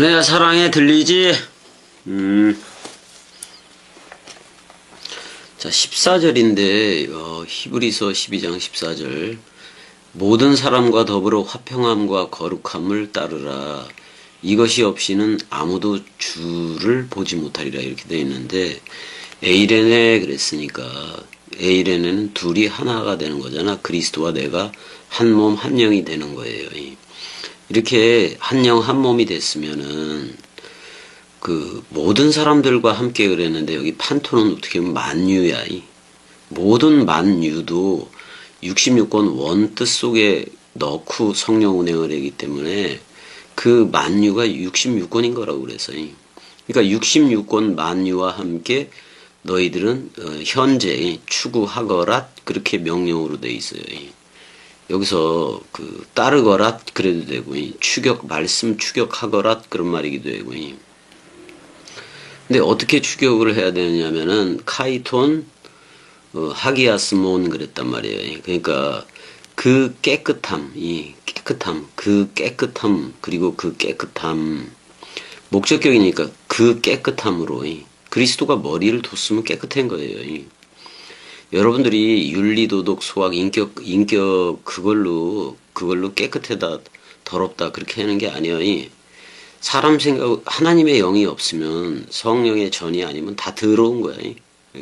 은혜야 사랑해 들리지? 자 14절인데 히브리서 12장 14절 모든 사람과 더불어 화평함과 거룩함을 따르라. 이것이 없이는 아무도 주를 보지 못하리라. 이렇게 되어 있는데 에이레네 그랬으니까 에이레네는 둘이 하나가 되는 거잖아. 그리스도와 내가 한 몸 한 영이 되는 거예요. 이렇게 한 영 한 몸이 됐으면은 그 모든 사람들과 함께 그랬는데 여기 판토는 어떻게 보면 만유야. 모든 만유도 66권 원뜻 속에 넣고 성령 운행을 하기 때문에 그 만유가 66권인 거라고 그래서 그러니까 66권 만유와 함께 너희들은 현재 추구하거라 그렇게 명령으로 돼 있어요. 여기서 그 따르거라 그래도 되고 추격 말씀 추격하거라 그런 말이기도 되고 근데 어떻게 추격을 해야 되느냐면은 카이톤 하기아스몬 그랬단 말이에요. 그러니까 그 깨끗함 그리고 그 깨끗함 목적격이니까 그 깨끗함으로 그리스도가 머리를 뒀으면 깨끗한 거예요. 여러분들이 윤리도덕 소학 인격 그걸로 깨끗하다 더럽다 그렇게 하는 게 아니에요. 사람 생각 하나님의 영이 없으면 성령의 전이 아니면 다 더러운 거야.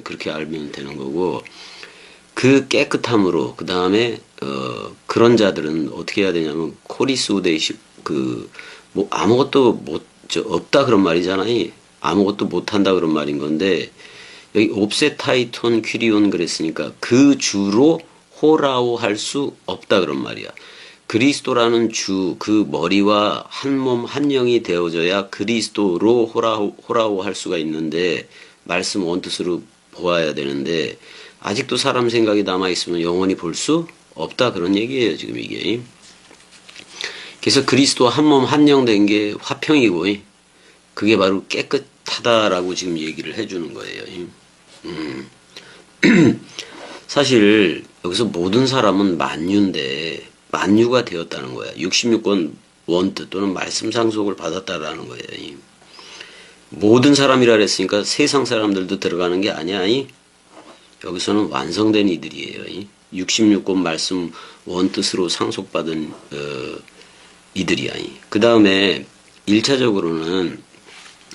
그렇게 알면 되는 거고 그 깨끗함으로 그 다음에 그런 자들은 어떻게 해야 되냐면 코리스우데이시 뭐 아무것도 없다 그런 말이잖아요. 아무것도 못한다 그런 말인 건데 여기 옵세타이톤 퀴리온 그랬으니까 그 주로 호라오 할 수 없다 그런 말이야. 그리스도라는 주, 그 머리와 한 몸 한 영이 되어져야 그리스도로 호라오 할 수가 있는데 말씀 원뜻으로 보아야 되는데 아직도 사람 생각이 남아있으면 영원히 볼 수 없다 그런 얘기예요 지금 이게. 그래서 그리스도 한 몸 한 영 된 게 화평이고 그게 바로 깨끗하다라고 지금 얘기를 해주는 거예요. 사실 여기서 모든 사람은 만유인데 만유가 되었다는 거야. 66권 원뜻 또는 말씀 상속을 받았다라는 거예요. 모든 사람이라 그랬으니까 세상 사람들도 들어가는 게 아니야. 여기서는 완성된 이들이에요. 66권 말씀 원뜻으로 상속받은 이들이야. 그 다음에 1차적으로는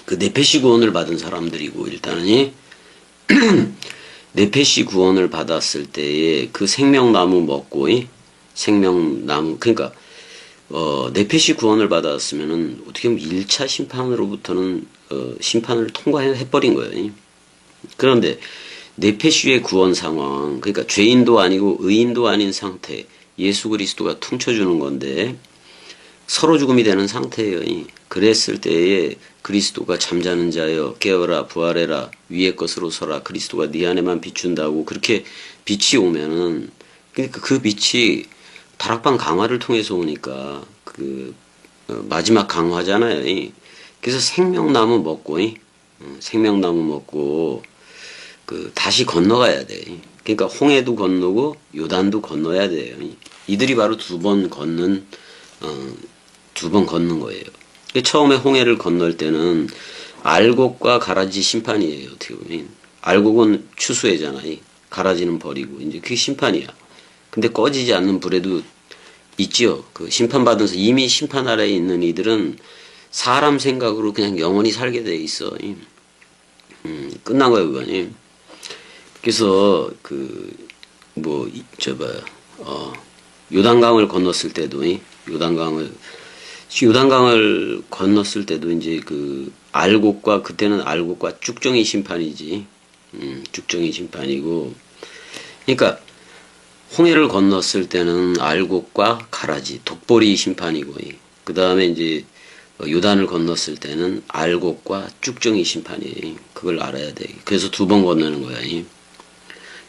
그 네페시 구원을 받은 사람들이고 일단은 네페시 구원을 받았을 때에 그 생명나무 먹고 생명나무 그러니까 네페시 구원을 받았으면은 어떻게 보면 1차 심판으로부터는 심판을 통과해 버린 거예요. 그런데 네페시의 구원 상황 그러니까 죄인도 아니고 의인도 아닌 상태 예수 그리스도가 퉁쳐주는 건데 서로 죽음이 되는 상태예요. 그랬을 때에 그리스도가 잠자는 자여 깨어라 부활해라 위의 것으로 서라 그리스도가 네 안에만 비춘다고 그렇게 빛이 오면은 그러니까 그 빛이 다락방 강화를 통해서 오니까 그 마지막 강화잖아요. 그래서 생명나무 먹고 그 다시 건너가야 돼. 그러니까 홍해도 건너고 요단도 건너야 돼요. 이들이 바로 두 번 걷는 거예요. 처음에 홍해를 건널 때는 알곡과 가라지 심판이에요. 어떻게 보면 알곡은 추수해잖아요. 가라지는 버리고 이제 그게 심판이야. 근데 꺼지지 않는 불에도 있지요. 그 심판받으면서 이미 심판 아래에 있는 이들은 사람 생각으로 그냥 영원히 살게 돼 있어. 끝난 거야 그거니. 그래서 요단강을 건넜을 때도 요단강을 건넜을 때도 이제 그 알곡과 그때는 알곡과 쭉정이 심판이지. 쭉정이 심판이고. 그러니까 홍해를 건넜을 때는 알곡과 가라지, 독보리 심판이고. 그 다음에 이제 요단을 건넜을 때는 알곡과 쭉정이 심판이에요. 그걸 알아야 돼. 그래서 두 번 건너는 거야.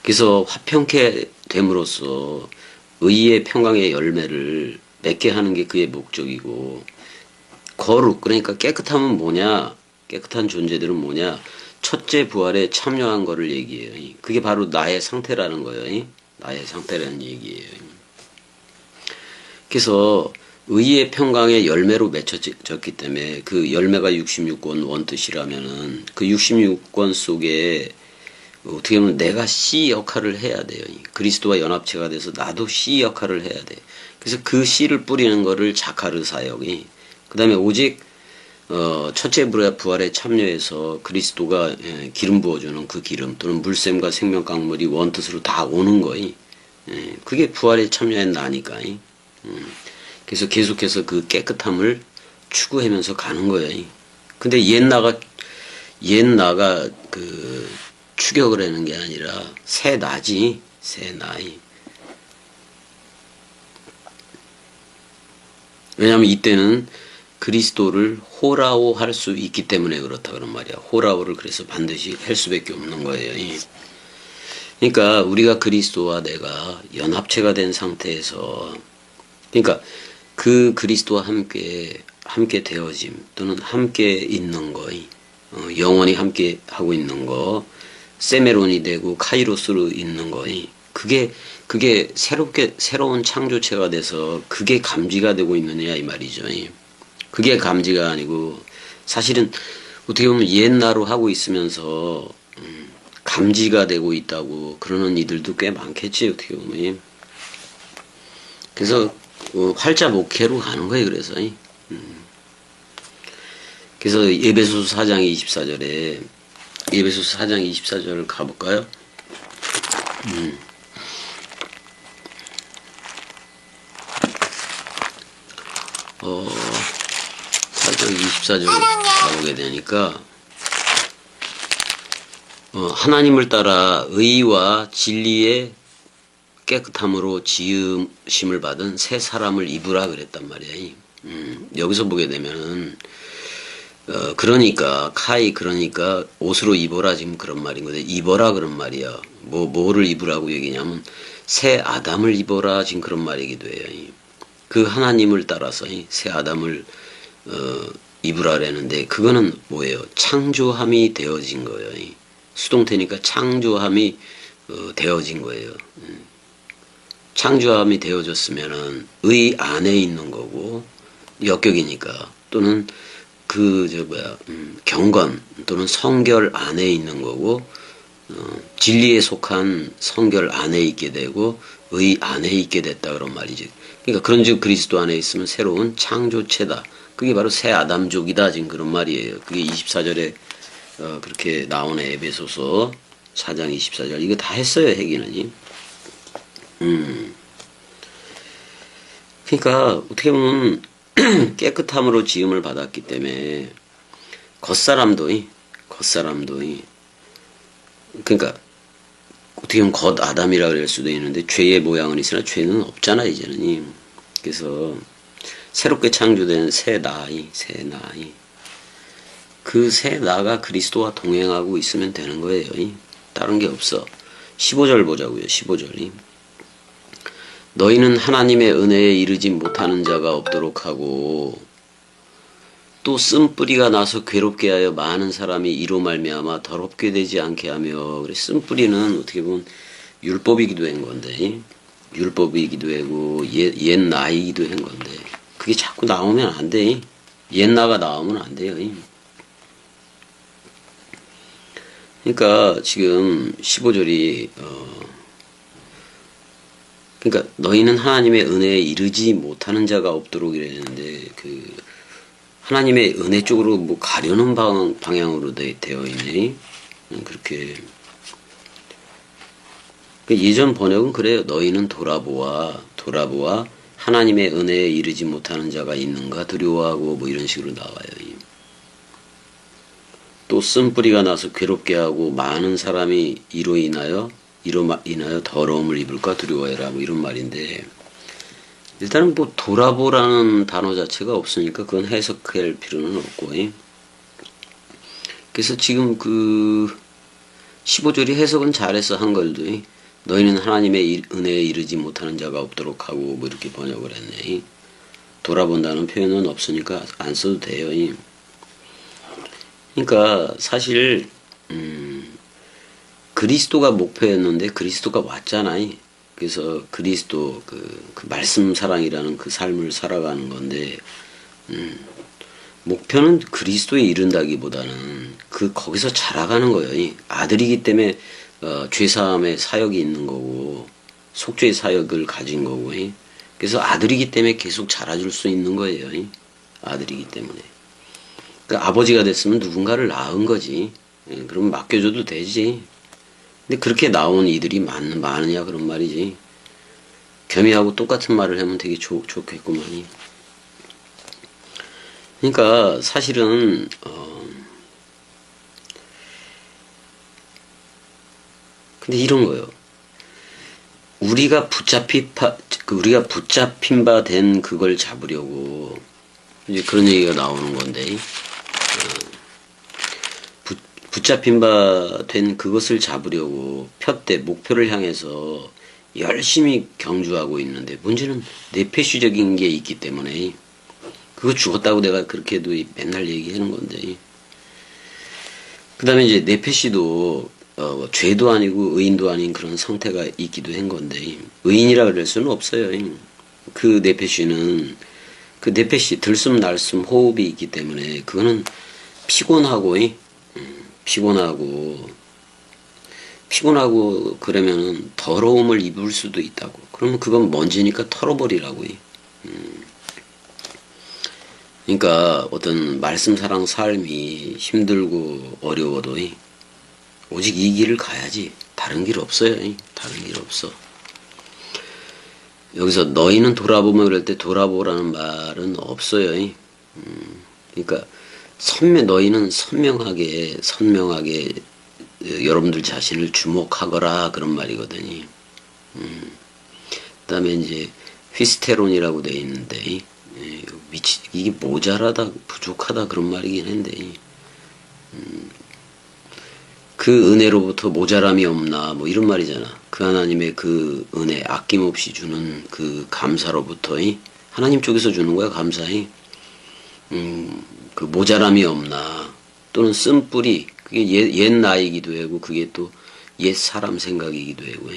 그래서 화평케 됨으로써 의의 평강의 열매를 맺게 하는 게 그의 목적이고 거룩 그러니까 깨끗함은 뭐냐 깨끗한 존재들은 뭐냐 첫째 부활에 참여한 거를 얘기해요. 그게 바로 나의 상태라는 거예요. 나의 상태라는 얘기예요. 그래서 의의 평강의 열매로 맺혀졌기 때문에 그 열매가 66권 원뜻이라면은 그 66권 속에 어떻게 보면 내가 씨 역할을 해야 돼요. 그리스도와 연합체가 돼서 나도 씨 역할을 해야 돼. 그래서 그 씨를 뿌리는 거를 자카르 사역이. 그 다음에 오직 첫째 부활에 참여해서 그리스도가 기름 부어주는 그 기름 또는 물샘과 생명 강물이 원뜻으로 다 오는 거이. 그게 부활에 참여한 나니까. 그래서 계속해서 그 깨끗함을 추구하면서 가는 거예요. 근데 옛 나가 그 추격을 하는 게 아니라 새 나지, 새 나이. 왜냐하면 이때는 그리스도를 호라오 할 수 있기 때문에 그렇다 그런 말이야. 호라오를 그래서 반드시 할 수밖에 없는 거예요. 그러니까 우리가 그리스도와 내가 연합체가 된 상태에서, 그러니까 그 그리스도와 함께 되어짐 또는 함께 있는 거, 영원히 함께 하고 있는 거, 세메론이 되고 카이로스로 있는 거, 그게 새로운 창조체가 돼서 그게 감지가 되고 있느냐 이 말이죠. 그게 감지가 아니고 사실은 어떻게 보면 옛날로 하고 있으면서 감지가 되고 있다고 그러는 이들도 꽤 많겠지 어떻게 보면. 그래서 활자 목회로 가는 거예요. 그래서 에베소서 4장 24절에 에베소서 4장 24절을 가볼까요? 4장 24절 가보게 되니까 하나님을 따라 의와 진리의 깨끗함으로 지으심을 받은 새 사람을 입으라 그랬단 말이에요. 여기서 보게 되면은 그러니까 옷으로 입어라 지금 그런 말인 건데 입어라 그런 말이야. 뭐를 입으라고 얘기냐면 새 아담을 입어라 지금 그런 말이기도 해요. 그 하나님을 따라서 새 아담을 입으라라는데 그거는 뭐예요? 창조함이 되어진 거예요. 수동태니까 창조함이 되어진 거예요. 창조함이 되어졌으면은 의 안에 있는 거고 역격이니까 또는 경건 또는 성결 안에 있는 거고 진리에 속한 성결 안에 있게 되고 의 안에 있게 됐다 그런 말이지. 그러니까 그런즉 그리스도 안에 있으면 새로운 창조체다. 그게 바로 새 아담족이다 지금 그런 말이에요. 그게 24절에 그렇게 나오네. 에베소서 4장 24절 이거 다 했어요. 해기는. 그러니까 어떻게 보면 깨끗함으로 지음을 받았기 때문에 겉사람도 그러니까 어떻게 보면 겉 아담이라 그럴 수도 있는데 죄의 모양은 있으나 죄는 없잖아 이제는. 그래서 새롭게 창조된 새 나이 그 새 나가 그리스도와 동행하고 있으면 되는 거예요. 다른 게 없어. 15절 보자고요. 15절이 너희는 하나님의 은혜에 이르지 못하는 자가 없도록 하고 또 쓴뿌리가 나서 괴롭게 하여 많은 사람이 이로 말미암아 더럽게 되지 않게 하며. 그래 쓴뿌리는 어떻게 보면 율법이기도 한 건데 율법이기도 하고 옛 나이기도 한 건데 그게 자꾸 나오면 안 돼. 옛 나가 나오면 안 돼요. 그러니까 지금 15절이 그러니까 너희는 하나님의 은혜에 이르지 못하는 자가 없도록 이랬는데 하나님의 은혜 쪽으로 뭐 가려는 방향으로 되어 있네. 그렇게 예전 번역은 그래요. 너희는 돌아보아 하나님의 은혜에 이르지 못하는 자가 있는가 두려워하고 뭐 이런 식으로 나와요. 또 쓴뿌리가 나서 괴롭게 하고 많은 사람이 이로 인하여 더러움을 입을까 두려워해라 뭐 이런 말인데 일단은 뭐 돌아보라는 단어 자체가 없으니까 그건 해석할 필요는 없고. 그래서 지금 15절이 해석은 잘해서 한글도 너희는 하나님의 은혜에 이르지 못하는 자가 없도록 하고 뭐 이렇게 번역을 했네. 돌아본다는 표현은 없으니까 안 써도 돼요. 그러니까 사실 그리스도가 목표였는데 그리스도가 왔잖아요. 그래서 그리스도 그 말씀 사랑이라는 그 삶을 살아가는 건데, 목표는 그리스도에 이른다기보다는 거기서 자라가는 거예요. 이 아들이기 때문에 죄사함의 사역이 있는 거고 속죄의 사역을 가진 거고, 그래서 아들이기 때문에 계속 자라줄 수 있는 거예요. 아들이기 때문에. 그러니까 아버지가 됐으면 누군가를 낳은 거지. 그럼 맡겨줘도 되지. 근데 그렇게 나온 이들이 많으냐 그런 말이지. 겸이하고 똑같은 말을 하면 되게 좋겠구만. 그러니까 사실은 근데 이런 거예요. 우리가 붙잡힌 바 된 그걸 잡으려고 이제 그런 얘기가 나오는 건데, 붙잡힌 바 된 그것을 잡으려고 푯대 목표를 향해서 열심히 경주하고 있는데, 문제는 뇌폐시적인 게 있기 때문에 그거 죽었다고 내가 그렇게도 맨날 얘기하는 건데, 그 다음에 이제 뇌폐시도 죄도 아니고 의인도 아닌 그런 상태가 있기도 한 건데, 의인이라 그럴 수는 없어요. 그 뇌폐시는 그 뇌폐시 들숨 날숨 호흡이 있기 때문에 그거는 피곤하고 그러면은 더러움을 입을 수도 있다고. 그러면 그건 먼지니까 털어버리라고. 그러니까 어떤 말씀 사랑 삶이 힘들고 어려워도 오직 이 길을 가야지. 다른 길 없어요. 다른 길 없어. 여기서 너희는 돌아보면 그럴 때 돌아보라는 말은 없어요. 그러니까 너희는 선명하게 여러분들 자신을 주목하거라 그런 말이거든요. 그다음에 이제 휘스테론이라고 돼 있는데, 이게 모자라다 부족하다 그런 말이긴 한데, 그 은혜로부터 모자람이 없나 뭐 이런 말이잖아. 그 하나님의 그 은혜 아낌없이 주는 그 감사로부터 하나님 쪽에서 주는 거야. 감사히 그 모자람이 없나, 또는 쓴뿌리, 그게 옛 나이기도 하고 그게 또 옛 사람 생각이기도 하고,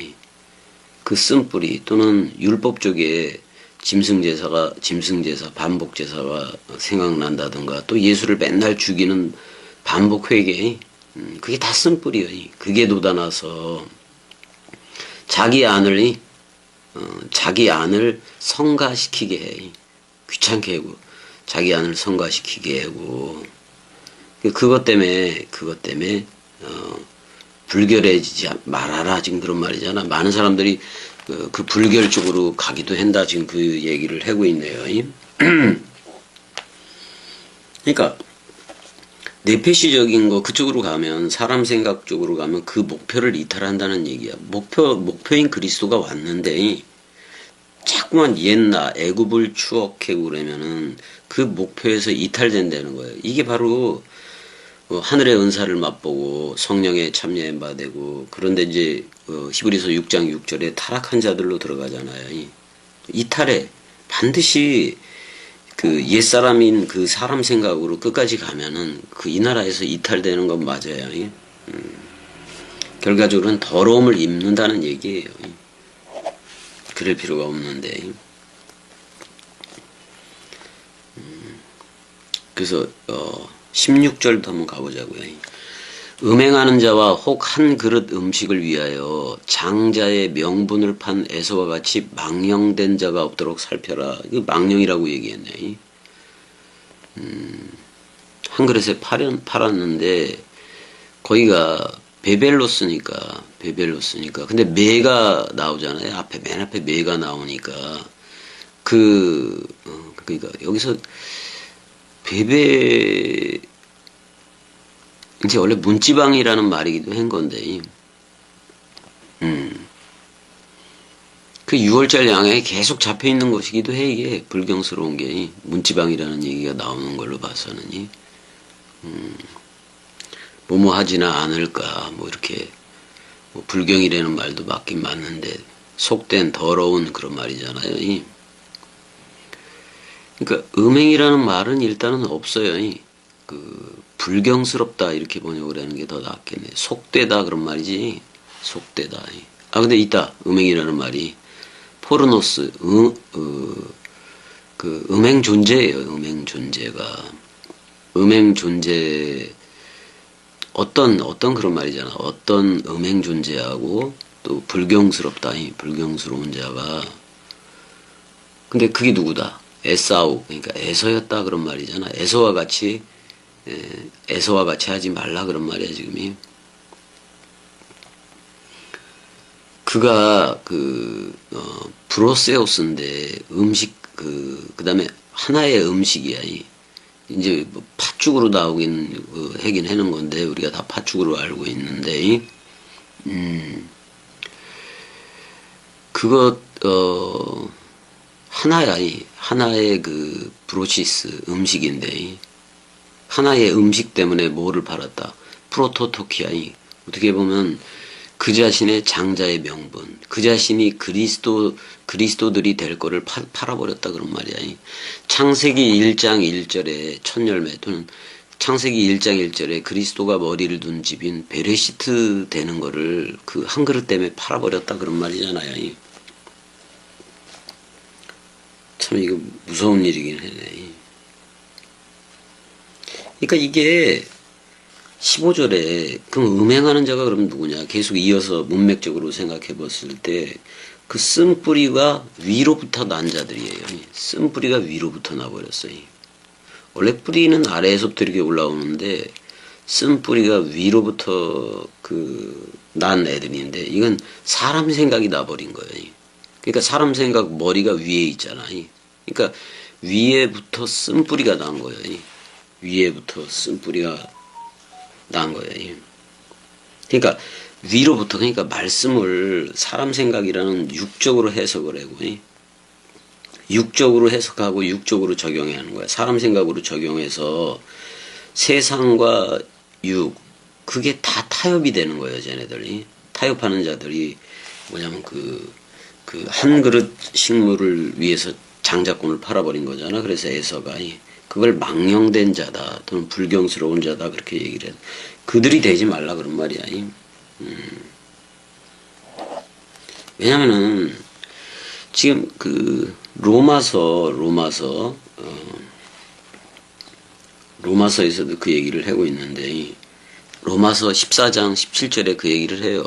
그 쓴뿌리 또는 율법 쪽에 짐승제사 반복제사가 생각난다든가, 또 예수를 맨날 죽이는 반복회개, 그게 다 쓴뿌리예요. 그게 돋아나서 자기 안을 성가시키게 해. 귀찮게 하고 자기 안을 성가시키게 하고, 그것 때문에 불결해지지 말아라 지금 그런 말이잖아. 많은 사람들이 그 불결 쪽으로 가기도 한다 지금 그 얘기를 하고 있네요. 그러니까 뇌폐시적인 거 그쪽으로 가면, 사람 생각 쪽으로 가면 그 목표를 이탈한다는 얘기야. 목표인 그리스도가 왔는데 자꾸만 옛날 애굽을 추억하고 그러면은 그 목표에서 이탈된다는 거예요. 이게 바로 하늘의 은사를 맛보고 성령에 참여해 받고, 그런데 이제 히브리서 6장 6절에 타락한 자들로 들어가잖아요. 이탈해. 반드시 그 옛사람인 그 사람 생각으로 끝까지 가면은 이 나라에서 이탈되는 건 맞아요. 결과적으로는 더러움을 입는다는 얘기예요. 그럴 필요가 없는데. 그래서 16절도 한번 가보자고요. 음행하는 자와 혹 한 그릇 음식을 위하여 장자의 명분을 판 에서와 같이 망령된 자가 없도록 살펴라. 이거 망령이라고 얘기했네. 한 그릇에 팔았는데 거기가 베벨로 쓰니까. 근데 매가 나오잖아요. 맨 앞에 매가 나오니까 그러니까 여기서 이제 원래 문지방이라는 말이기도 한 건데, 그 6월절 양에 계속 잡혀 있는 것이기도 해. 이게 불경스러운 게 문지방이라는 얘기가 나오는 걸로 봐서는, 뭐뭐 하지나 않을까, 뭐 이렇게, 뭐 불경이라는 말도 맞긴 맞는데 속된 더러운 그런 말이잖아요. 그러니까 음행이라는 말은 일단은 없어요. 불경스럽다 이렇게 번역을 하는 게 더 낫겠네. 속되다 그런 말이지. 속되다. 근데 있다. 음행이라는 말이. 포르노스, 그 음행 존재예요. 음행 존재가. 음행 존재, 어떤 그런 말이잖아. 어떤 음행 존재하고 또 불경스럽다. 이 불경스러운 자가. 근데 그게 누구다? 에사우. 그러니까 에서였다. 그런 말이잖아. 에서와 같이 하지 말라. 그런 말이야, 지금이. 그가 브로세오스인데 그 다음에 하나의 음식이야. 이제 뭐 팥죽으로 나오긴 하긴 하는 건데 우리가 다 팥죽으로 알고 있는데 그것 하나의 그 브로시스 음식인데 하나의 음식 때문에 뭐를 팔았다. 프로토토키아. 어떻게 보면 그 자신의 장자의 명분, 그 자신이 그리스도들이 될 거를 팔아버렸다 그런 말이야. 창세기 1장 1절에 첫 열매 또는 창세기 1장 1절에 그리스도가 머리를 둔 집인 베레시트 되는 거를 그 한 그릇 때문에 팔아버렸다 그런 말이잖아요. 참 이거 무서운 일이긴 하네. 그러니까 이게 15절에 그럼 음행하는 자가 그럼 누구냐? 계속 이어서 문맥적으로 생각해 봤을 때 그 쓴뿌리가 위로부터 난 자들이에요. 쓴뿌리가 위로부터 나버렸어요. 원래 뿌리는 아래에서부터 이렇게 올라오는데 쓴뿌리가 위로부터 난 애들인데 이건 사람 생각이 나버린 거예요. 그러니까 사람 생각 머리가 위에 있잖아요. 그러니까 위에부터 쓴뿌리가 난 거예요. 위에부터 쓴뿌리가 난 거예요. 그러니까 위로부터 그러니까 말씀을 사람 생각이라는 육적으로 해석을 하고 육적으로 해석하고 육적으로 적용하는 거야. 사람 생각으로 적용해서 세상과 육 그게 다 타협이 되는 거예요. 쟤네들이 타협하는 자들이 뭐냐면 그 한 그릇 식물을 위해서 장자권을 팔아버린 거잖아. 그래서 에서가 그걸 망령된 자다 또는 불경스러운 자다 그렇게 얘기를 해. 그들이 되지 말라 그런 말이야. 왜냐면은 지금 로마서에서도 그 얘기를 하고 있는데 로마서 14장 17절에 그 얘기를 해요.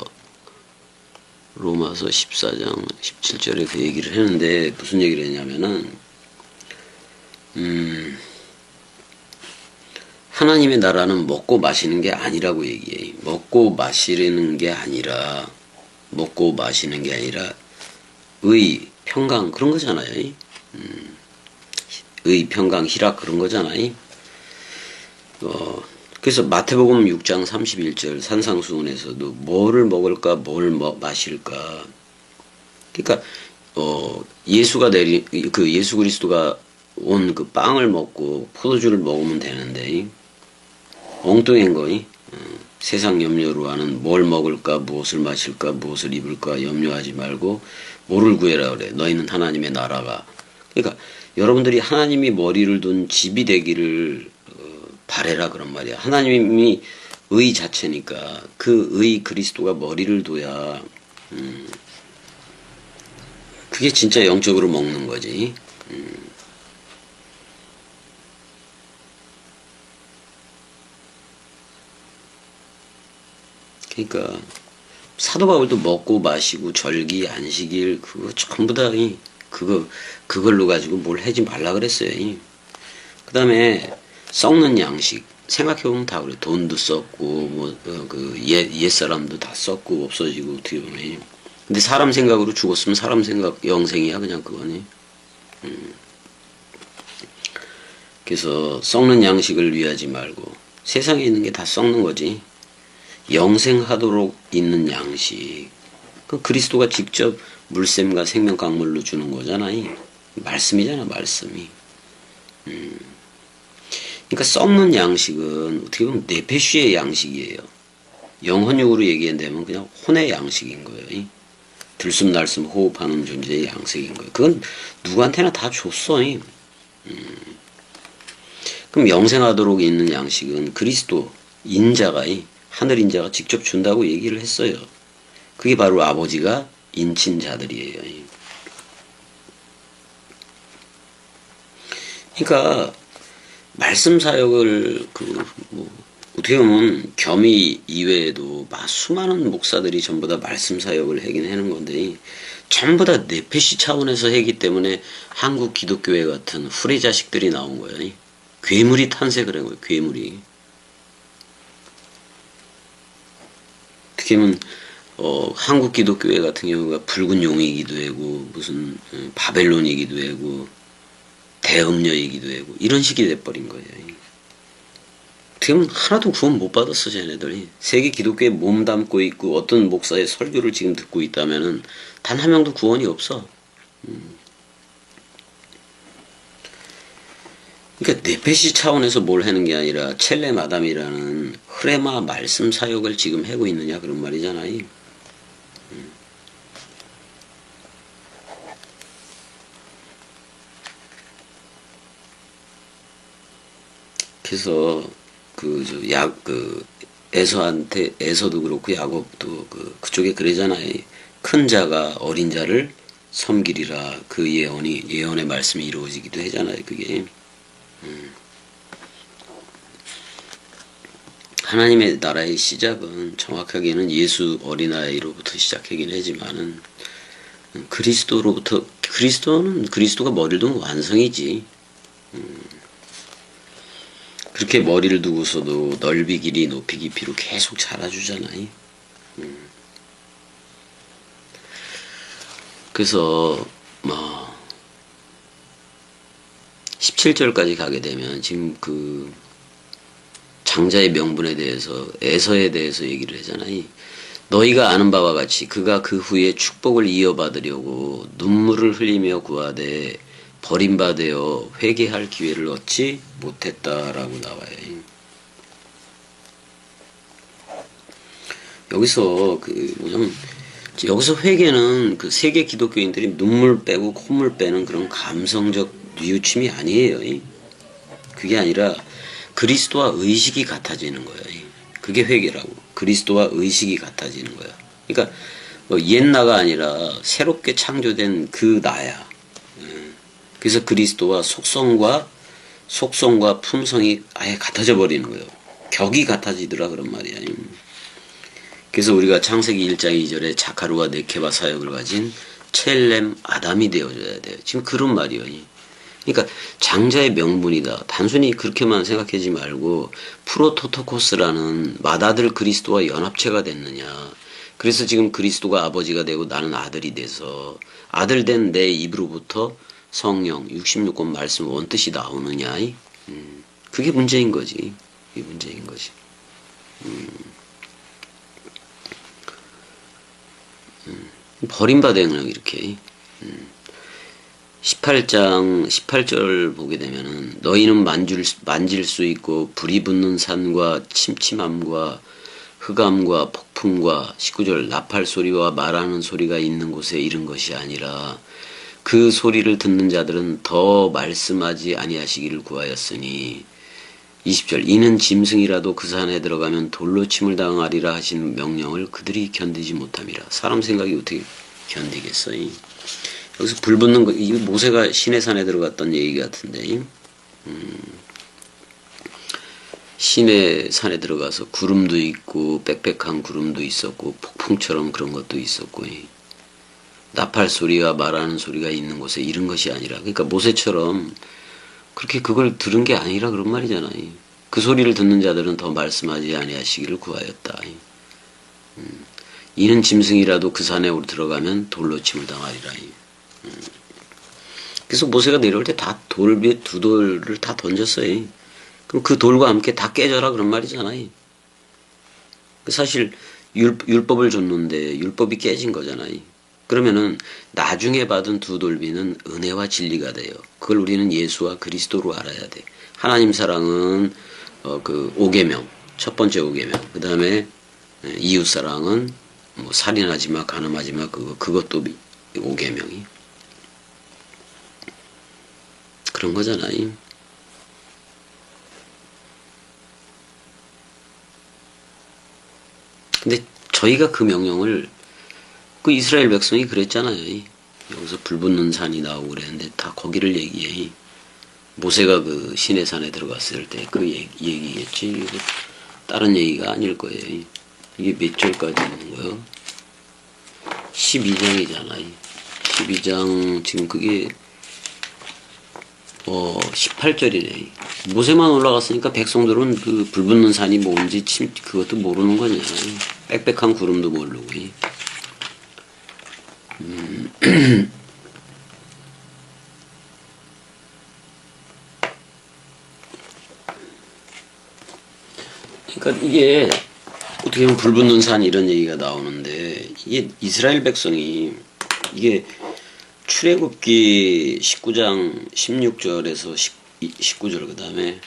로마서 14장 17절에 그 얘기를 했는데 무슨 얘기를 했냐면은 하나님의 나라는 먹고 마시는 게 아니라고 얘기해. 먹고 마시는 게 아니라 의, 평강 그런 거잖아요. 의, 평강, 희락 그런 거잖아요. 그래서 마태복음 6장 31절 산상수훈에서도 뭐를 먹을까 뭘 마실까. 그러니까 예수 그리스도가 온 그 빵을 먹고 포도주를 먹으면 되는데 엉뚱한 거니 세상 염려로 하는 뭘 먹을까 무엇을 마실까 무엇을 입을까 염려하지 말고 뭐를 구해라 그래. 너희는 하나님의 나라가. 그러니까 여러분들이 하나님이 머리를 둔 집이 되기를 바래라 그런 말이야. 하나님이 의 자체니까 그 의 그리스도가 머리를 둬야 그게 진짜 영적으로 먹는 거지. 그러니까 사도 바울도 먹고 마시고 절기 안식일 그거 전부 다 그걸로 가지고 뭘 하지 말라 그랬어요. 그 다음에 썩는 양식 생각해보면 다 그래. 돈도 썼고 옛사람도 다 썼고 없어지고 어떻게 보면 근데 사람 생각으로 죽었으면 사람 생각 영생이야 그냥 그거니. 그래서 썩는 양식을 위하지 말고 세상에 있는 게 다 썩는 거지. 영생하도록 있는 양식. 그 그리스도가 직접 물샘과 생명 강물로 주는 거잖아. 말씀이잖아, 말씀이. 그러니까 썩는 양식은 어떻게 보면 네페쉬의 양식이에요. 영혼육으로 얘기한다면 그냥 혼의 양식인 거예요. 들숨날숨 호흡하는 존재의 양식인 거예요. 그건 누구한테나 다 줬어. 그럼 영생하도록 있는 양식은 그리스도 인자가 하늘 인자가 직접 준다고 얘기를 했어요. 그게 바로 아버지가 인친 자들이에요. 그러니까 말씀 사역을 어떻게 보면 겸이 이외에도 수많은 목사들이 전부 다 말씀 사역을 하긴 하는 건데 전부 다 네페시 차원에서 하기 때문에 한국 기독교회 같은 후레 자식들이 나온 거예요. 괴물이 탄생을 한 거예요. 괴물이. 어떻게 보면 한국 기독교회 같은 경우가 붉은 용이기도 하고 무슨 바벨론이기도 하고 대음녀이기도 하고 이런 식이 돼버린 거예요. 어떻게 보면 하나도 구원 못 받았어 쟤네들이. 세계 기독교에 몸담고 있고 어떤 목사의 설교를 지금 듣고 있다면은 단 한 명도 구원이 없어. 그러니까 네페시 차원에서 뭘 하는 게 아니라 첼레 마담이라는 흐레마 말씀 사역을 지금 하고 있느냐 그런 말이잖아요. 그래서 에서도 그렇고 야곱도 그쪽에 그러잖아요. 큰 자가 어린 자를 섬기리라. 그 예언의 말씀이 이루어지기도 하잖아요. 그게 하나님의 나라의 시작은 정확하게는 예수 어린아이로부터 시작하긴 하지만은 그리스도가 머리를 둔 완성이지. 그렇게 머리를 두고서도 넓이 길이 높이 깊이로 계속 자라주잖아요. 그래서 17절까지 가게 되면 지금 장자의 명분에 대해서 에서에 대해서 얘기를 하잖아요. 너희가 아는 바와 같이 그가 그 후에 축복을 이어받으려고 눈물을 흘리며 구하되 버림받아 회개할 기회를 얻지 못했다라고 나와요. 여기서 회개는 그 세계 기독교인들이 눈물 빼고 콧물 빼는 그런 감성적 뉘우침이 아니에요. 그게 아니라 그리스도와 의식이 같아지는 거예요. 그게 회개라고. 그리스도와 의식이 같아지는 거야. 그러니까 옛 나가 아니라 새롭게 창조된 그 나야. 그래서 그리스도와 속성과 품성이 아예 같아져 버리는 거예요. 격이 같아지더라 그런 말이야. 그래서 우리가 창세기 1장 2절에 자카루와 네케바 사역을 가진 첼렘 아담이 되어줘야 돼요. 지금 그런 말이에요. 그러니까 장자의 명분이다. 단순히 그렇게만 생각하지 말고 프로토토코스라는 맏아들 그리스도와 연합체가 됐느냐. 그래서 지금 그리스도가 아버지가 되고 나는 아들이 돼서 아들 된 내 입으로부터 성령 66권 말씀 원뜻이 나오느냐. 그게 문제인 거지. 그게 문제인 거지. 버림받은 거 이렇게 18절 보게 되면은 너희는 만질 수 있고 불이 붙는 산과 침침함과 흑암과 폭풍과 19절 나팔 소리와 말하는 소리가 있는 곳에 이른 것이 아니라 그 소리를 듣는 자들은 더 말씀하지 아니하시기를 구하였으니 20절 이는 짐승이라도 그 산에 들어가면 돌로 침을 당하리라 하신 명령을 그들이 견디지 못함이라. 사람 생각이 어떻게 견디겠어요? 여기서 불 붙는 거, 이 모세가 시내산에 들어갔던 얘기 같은데, 시내산에 들어가서 구름도 있고, 빽빽한 구름도 있었고, 폭풍처럼 그런 것도 있었고, 나팔 소리와 말하는 소리가 있는 곳에 이른 것이 아니라, 그러니까 모세처럼 그렇게 그걸 들은 게 아니라 그런 말이잖아요. 그 소리를 듣는 자들은 더 말씀하지 아니하시기를 구하였다. 이는 짐승이라도 그 산에 들어가면 돌로 침을 당하리라. 그래서 모세가 내려올 때 다 두 돌을 다 던졌어요. 그럼 그 돌과 함께 다 깨져라 그런 말이잖아요. 사실 율법을 줬는데 율법이 깨진 거잖아요. 그러면은 나중에 받은 두 돌비는 은혜와 진리가 돼요. 그걸 우리는 예수와 그리스도로 알아야 돼. 하나님 사랑은 그 5계명, 첫 번째 5계명. 그 다음에 이웃 사랑은 뭐 살인하지 마, 간음하지 마, 그것도 5계명이. 그런 거잖아요. 근데 저희가 그 명령을 그 이스라엘 백성이 그랬잖아요. 여기서 불붙는 산이 나오고 그랬는데 다 거기를 얘기해. 모세가 그 시내산에 들어갔을 때 그 얘기겠지. 이거 다른 얘기가 아닐 거예요. 이게 몇 절까지 있는 거예요? 12장이잖아. 12장 지금 그게 18절이네. 모세만 올라갔으니까 백성들은 그 불붙는 산이 뭔지 그것도 모르는 거냐. 빽빽한 구름도 모르고. 그러니까 이게 어떻게 보면 불붙는 산 이런 얘기가 나오는데 이게 이스라엘 백성이 이게 출애굽기 19장 16절에서 19절 그 다음에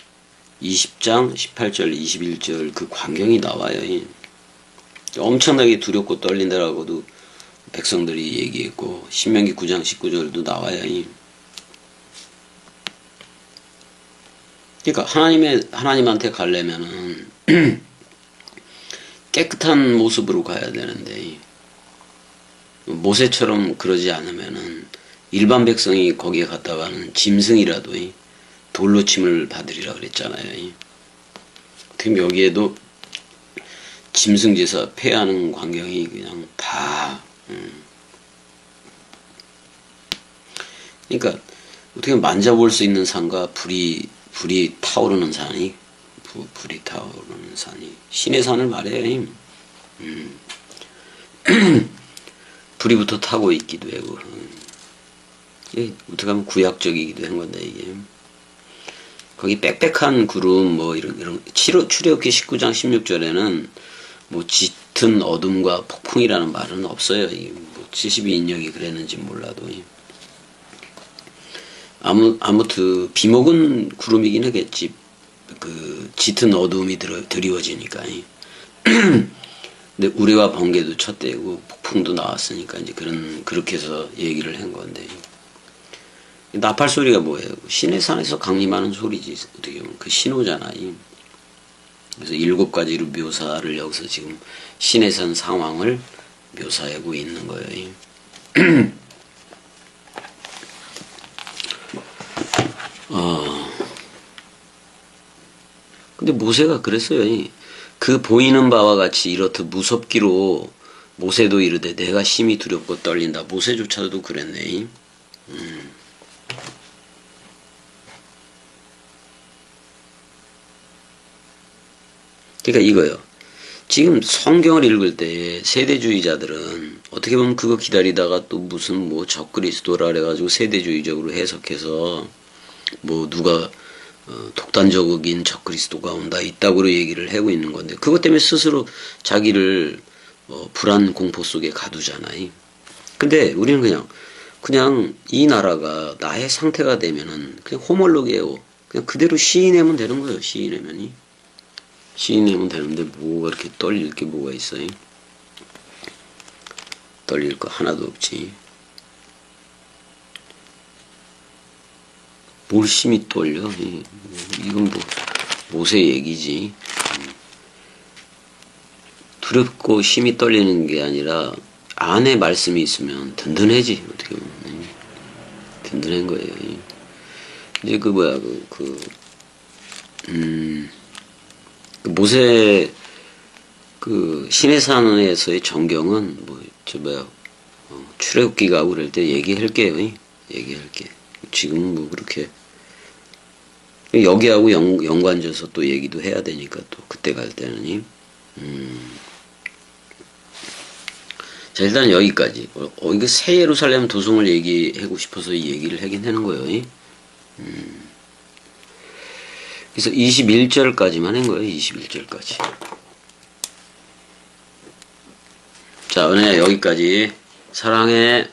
20장 18절 21절 그 광경이 나와요. 엄청나게 두렵고 떨린다라고도 백성들이 얘기했고 신명기 9장 19절도 나와요. 그러니까 하나님한테 가려면은 깨끗한 모습으로 가야 되는데 모세처럼 그러지 않으면은 일반 백성이 거기에 갔다가는 짐승이라도 돌로 침을 받으리라 그랬잖아요. 지금 여기에도 짐승 제사 폐하는 광경이 그냥 다 그러니까 어떻게 만져볼 수 있는 산과 불이 타오르는 산이 불이 타오르는 산이 신의 산을 말해. 불이 붙어 타고 있기도 하고. 이게 어떻게 하면 구약적이기도 한 건데 이게. 거기 빽빽한 구름 뭐 이런 출애굽기 19장 16절에는 뭐 짙은 어둠과 폭풍이라는 말은 없어요. 이게 뭐 72인역이 그랬는지 몰라도. 아무튼 비목은 구름이긴 하겠지. 그 짙은 어둠이 드리워지니까. 근데 우레와 번개도 쳤대고 폭풍도 나왔으니까 이제 그렇게 해서 얘기를 한 건데. 나팔 소리가 뭐예요? 신의 산에서 강림하는 소리지. 어떻게 보면 그 신호잖아. 그래서 7가지로 묘사를 여기서 지금 신의 산 상황을 묘사하고 있는 거예요. 근데 모세가 그랬어요. 그 보이는 바와 같이 이렇듯 무섭기로 모세도 이르되 내가 심히 두렵고 떨린다. 모세조차도 그랬네. 그러니까 이거요. 지금 성경을 읽을 때 세대주의자들은 어떻게 보면 그거 기다리다가 또 무슨 뭐 적그리스도라 그래가지고 세대주의적으로 해석해서 뭐 누가 독단적인 적그리스도가 온다 이따구로 얘기를 하고 있는 건데 그것 때문에 스스로 자기를 불안 공포 속에 가두잖아요. 근데 우리는 그냥 이 나라가 나의 상태가 되면은 그냥 호몰로게요. 그냥 그대로 시인하면 되는 거예요. 시인하면 되는데 뭐가 이렇게 떨릴 게 뭐가 있어요? 떨릴 거 하나도 없지. 뭘 심히 떨려? 이건 뭐 모세 얘기지. 두렵고 심히 떨리는 게 아니라 안에 말씀이 있으면 든든해지. 어떻게 보면 든든한 거예요. 이제 모세 그 시내산에서의 전경은 출애굽기가 그럴 때 얘기할게요. 얘기할게. 지금 뭐 그렇게 여기하고 연관져서 또 얘기도 해야 되니까 또 그때 갈 때는 자 일단 여기까지. 이거 새 예루살렘 도성을 얘기하고 싶어서 이 얘기를 하긴 하는 거예요. 그래서 21절까지만 한 거예요. 21절까지. 자 은혜야 여기까지. 사랑해.